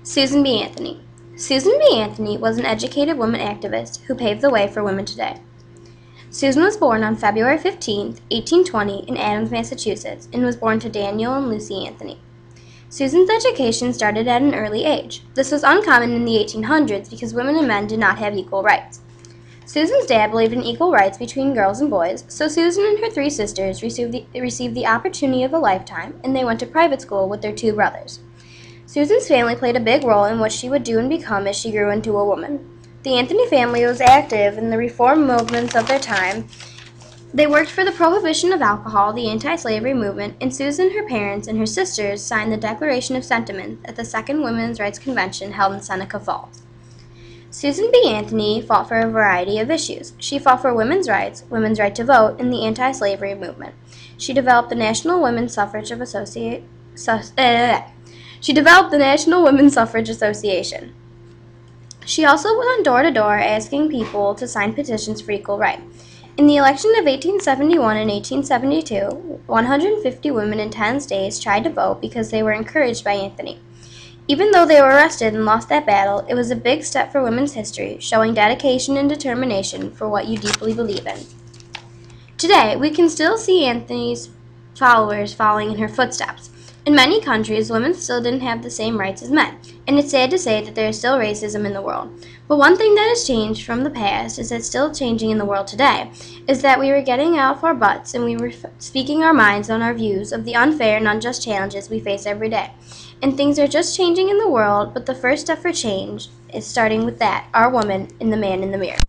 Susan B. Anthony. Susan B. Anthony was an educated woman activist who paved the way for women today. Susan was born on February 15, 1820, in Adams, Massachusetts, and was born to Daniel and Lucy Anthony. Susan's education started at an early age. This was uncommon in the 1800s because women and men did not have equal rights. Susan's dad believed in equal rights between girls and boys, so Susan and her three sisters received the opportunity of a lifetime, and they went to private school with their two brothers. Susan's family played a big role in what she would do and become as she grew into a woman. The Anthony family was active in the reform movements of their time. They worked for the prohibition of alcohol, the anti-slavery movement, and Susan, her parents, and her sisters signed the Declaration of Sentiments at the Second Women's Rights Convention held in Seneca Falls. Susan B. Anthony fought for a variety of issues. She fought for women's rights, women's right to vote, and the anti-slavery movement. She developed the National Women's Suffrage Association. She also went door to door asking people to sign petitions for equal rights. In the election of 1871 and 1872, 150 women in 10 states tried to vote because they were encouraged by Anthony. Even though they were arrested and lost that battle, it was a big step for women's history, showing dedication and determination for what you deeply believe in. Today, we can still see Anthony's followers following in her footsteps. In many countries, women still didn't have the same rights as men, and it's sad to say that there is still racism in the world. But one thing that has changed from the past, is that's still changing in the world today, is that we were getting out of our butts and we were speaking our minds on our views of the unfair and unjust challenges we face every day. And things are just changing in the world, but the first step for change is starting with that, our woman and the man in the mirror.